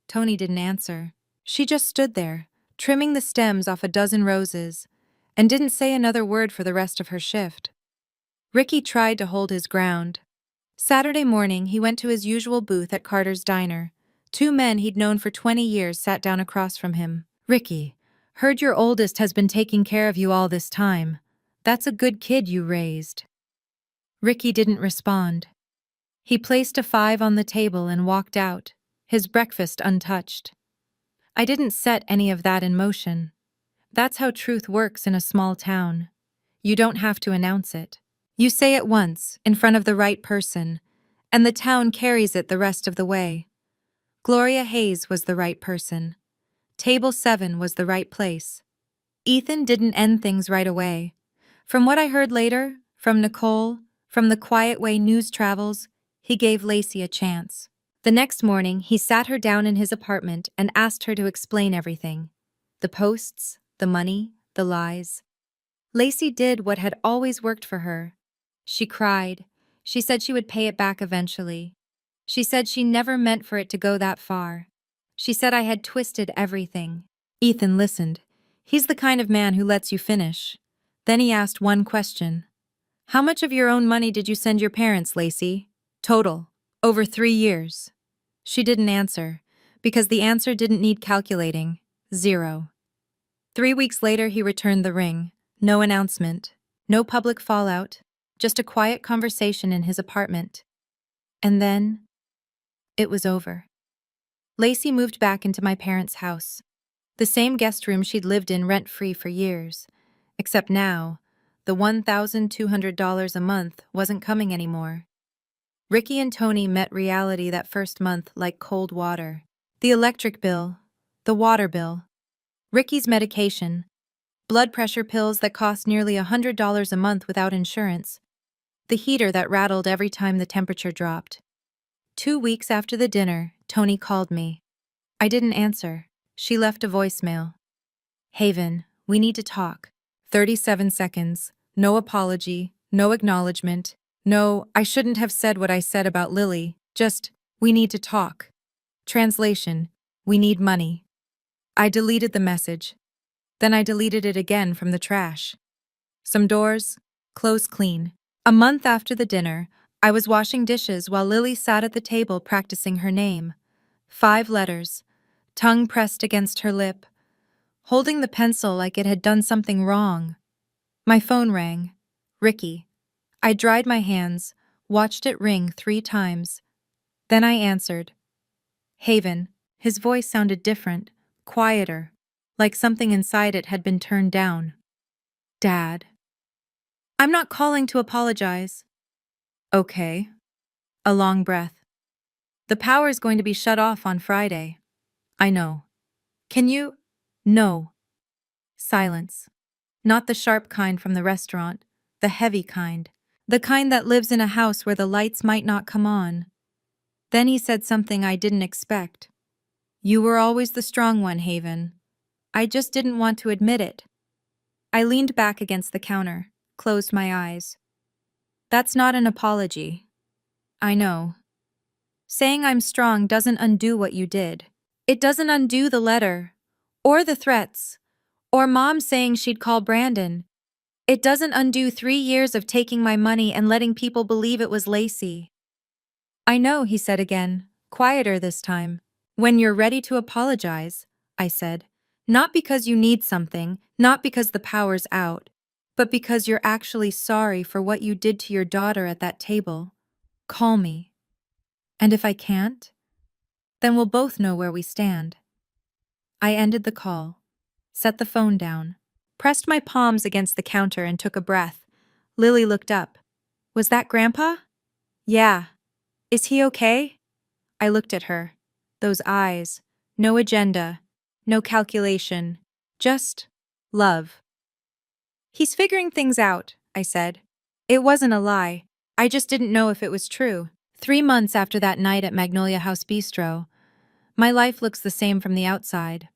Tony didn't answer. She just stood there, trimming the stems off a dozen roses, and didn't say another word for the rest of her shift. Ricky tried to hold his ground. Saturday morning, he went to his usual booth at Carter's Diner. 2 men he'd known for 20 years sat down across from him. "Ricky, heard your oldest has been taking care of you all this time. That's a good kid you raised." Ricky didn't respond. He placed a 5 on the table and walked out, his breakfast untouched. I didn't set any of that in motion. That's how truth works in a small town. You don't have to announce it. You say it once, in front of the right person, and the town carries it the rest of the way. Gloria Hayes was the right person. Table 7 was the right place. Ethan didn't end things right away. From what I heard later, from Nicole, from the quiet way news travels, he gave Lacey a chance. The next morning, he sat her down in his apartment and asked her to explain everything. The posts, the money, the lies. Lacey did what had always worked for her. She cried. She said she would pay it back eventually. She said she never meant for it to go that far. She said I had twisted everything. Ethan listened. He's the kind of man who lets you finish. Then he asked one question. "How much of your own money did you send your parents, Lacey? Total. Over 3 years." She didn't answer, because the answer didn't need calculating. 0. 3 weeks later, he returned the ring. No announcement. No public fallout. Just a quiet conversation in his apartment. And then, it was over. Lacey moved back into my parents' house. The same guest room she'd lived in rent-free for years. Except now, the $1,200 a month wasn't coming anymore. Ricky and Tony met reality that first month like cold water. The electric bill, the water bill, Ricky's medication, blood pressure pills that cost nearly $100 a month without insurance, the heater that rattled every time the temperature dropped. 2 weeks after the dinner, Tony called me. I didn't answer. She left a voicemail. "Haven, we need to talk." 37 seconds. No apology, no acknowledgement. No, I shouldn't have said what I said about Lily. Just, "We need to talk." Translation, "We need money." I deleted the message. Then I deleted it again from the trash. Some doors, closed clean. A month after the dinner, I was washing dishes while Lily sat at the table practicing her name. 5 letters, tongue pressed against her lip, holding the pencil like it had done something wrong. My phone rang. Ricky. I dried my hands, watched it ring 3 times. Then I answered. Haven. His voice sounded different, quieter, like something inside it had been turned down. "Dad." "I'm not calling to apologize." "Okay." A long breath. "The power's going to be shut off on Friday." "I know." "Can you?" "No." Silence. Not the sharp kind from the restaurant, the heavy kind. The kind that lives in a house where the lights might not come on. Then he said something I didn't expect. "You were always the strong one, Haven. I just didn't want to admit it." I leaned back against the counter, closed my eyes. That's not an apology. I know. Saying I'm strong doesn't undo what you did. It doesn't undo the letter, or the threats, or Mom saying she'd call Brandon. It doesn't undo 3 years of taking my money and letting people believe it was Lacey. I know, he said again, quieter this time. When you're ready to apologize, I said. Not because you need something, not because the power's out, but because you're actually sorry for what you did to your daughter at that table. Call me. And if I can't, then we'll both know where we stand. I ended the call, set the phone down, pressed my palms against the counter and took a breath. Lily looked up. Was that Grandpa? Yeah. Is he okay? I looked at her. Those eyes. No agenda. No calculation. Just love. He's figuring things out, I said. It wasn't a lie. I just didn't know if it was true. 3 months after that night at Magnolia House Bistro, my life looks the same from the outside.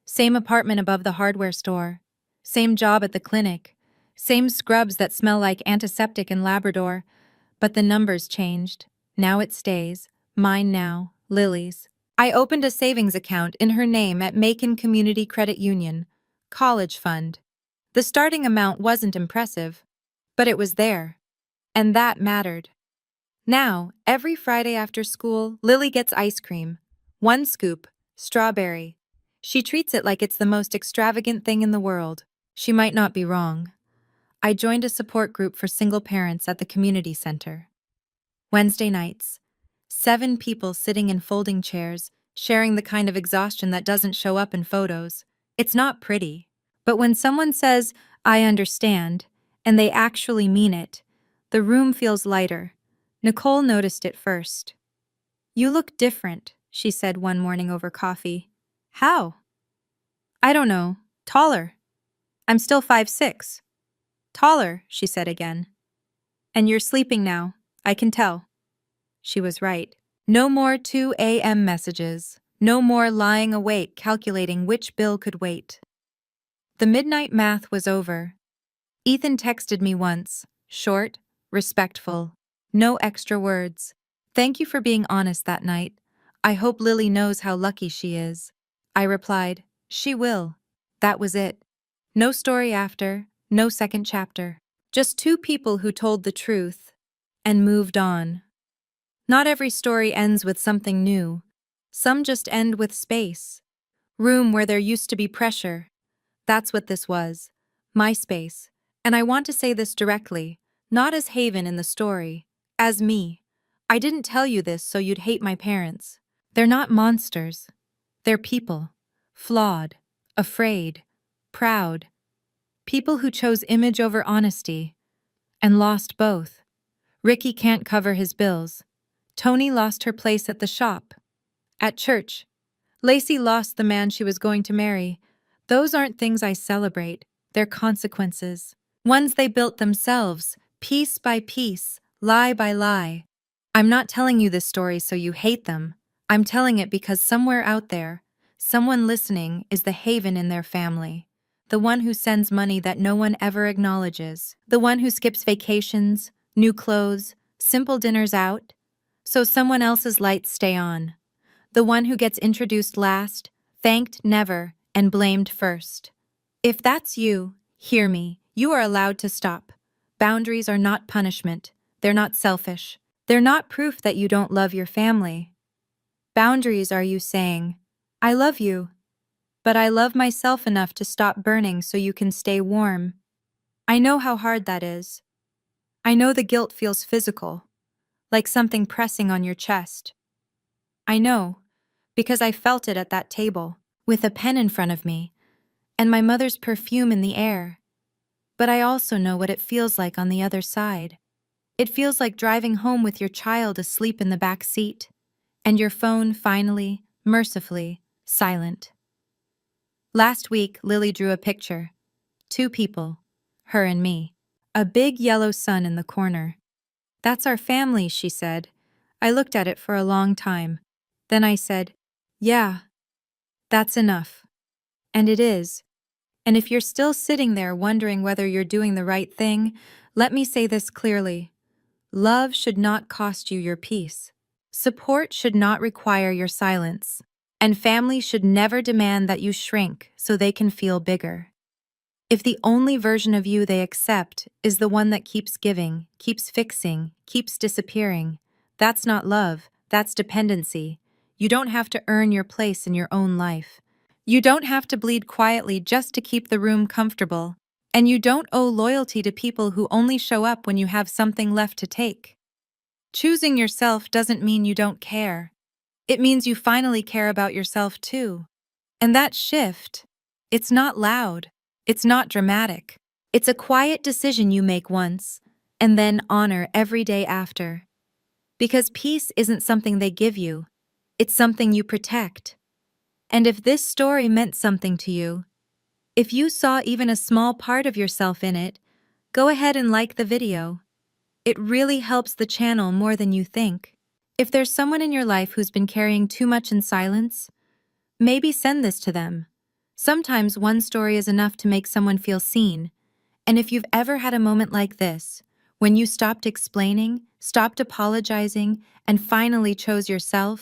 Same apartment above the hardware store. Same job at the clinic. Same scrubs that smell like antiseptic in Labrador. But the numbers changed. Now it stays. Mine now, Lily's. I opened a savings account in her name at Macon Community Credit Union. College fund. The starting amount wasn't impressive, but it was there. And that mattered. Now, every Friday after school, Lily gets ice cream. 1 scoop, strawberry. She treats it like it's the most extravagant thing in the world. She might not be wrong. I joined a support group for single parents at the community center. Wednesday nights. 7 people sitting in folding chairs, sharing the kind of exhaustion that doesn't show up in photos. It's not pretty. But when someone says, I understand, and they actually mean it, the room feels lighter. Nicole noticed it first. You look different, she said one morning over coffee. How? I don't know. Taller. I'm still 5'6". Taller, she said again. And you're sleeping now, I can tell. She was right. No more 2 a.m. messages. No more lying awake calculating which bill could wait. The midnight math was over. Ethan texted me once, short, respectful, no extra words. Thank you for being honest that night. I hope Lily knows how lucky she is. I replied, she will. That was it. No story after, no second chapter. Just 2 people who told the truth and moved on. Not every story ends with something new. Some just end with space. Room where there used to be pressure. That's what this was. My space. And I want to say this directly, not as Haven in the story, as me. I didn't tell you this so you'd hate my parents. They're not monsters. They're people. Flawed. Afraid. Proud. People who chose image over honesty. And lost both. Ricky can't cover his bills. Tony lost her place at the shop. At church. Lacey lost the man she was going to marry. Those aren't things I celebrate. They're consequences. Ones they built themselves, piece by piece, lie by lie. I'm not telling you this story so you hate them. I'm telling it because somewhere out there, someone listening is the Haven in their family. The one who sends money that no one ever acknowledges. The one who skips vacations, new clothes, simple dinners out, so someone else's lights stay on. The one who gets introduced last, thanked never, and blamed first. If that's you, hear me. You are allowed to stop. Boundaries are not punishment. They're not selfish. They're not proof that you don't love your family. Boundaries are you saying, I love you, but I love myself enough to stop burning so you can stay warm. I know how hard that is. I know the guilt feels physical, like something pressing on your chest. I know, because I felt it at that table, with a pen in front of me, and my mother's perfume in the air. But I also know what it feels like on the other side. It feels like driving home with your child asleep in the back seat, and your phone finally, mercifully, silent. Last week, Lily drew a picture. 2 people, her and me. A big yellow sun in the corner. That's our family, she said. I looked at it for a long time. Then I said, yeah, that's enough. And it is. And if you're still sitting there wondering whether you're doing the right thing, let me say this clearly. Love should not cost you your peace. Support should not require your silence. And family should never demand that you shrink so they can feel bigger. If the only version of you they accept is the one that keeps giving, keeps fixing, keeps disappearing, that's not love, that's dependency. You don't have to earn your place in your own life. You don't have to bleed quietly just to keep the room comfortable. And you don't owe loyalty to people who only show up when you have something left to take. Choosing yourself doesn't mean you don't care. It means you finally care about yourself too. And that shift, it's not loud, it's not dramatic. It's a quiet decision you make once, and then honor every day after. Because peace isn't something they give you, it's something you protect. And if this story meant something to you, if you saw even a small part of yourself in it, go ahead and like the video. It really helps the channel more than you think. If there's someone in your life who's been carrying too much in silence, maybe send this to them. Sometimes one story is enough to make someone feel seen. And if you've ever had a moment like this, when you stopped explaining, stopped apologizing, and finally chose yourself,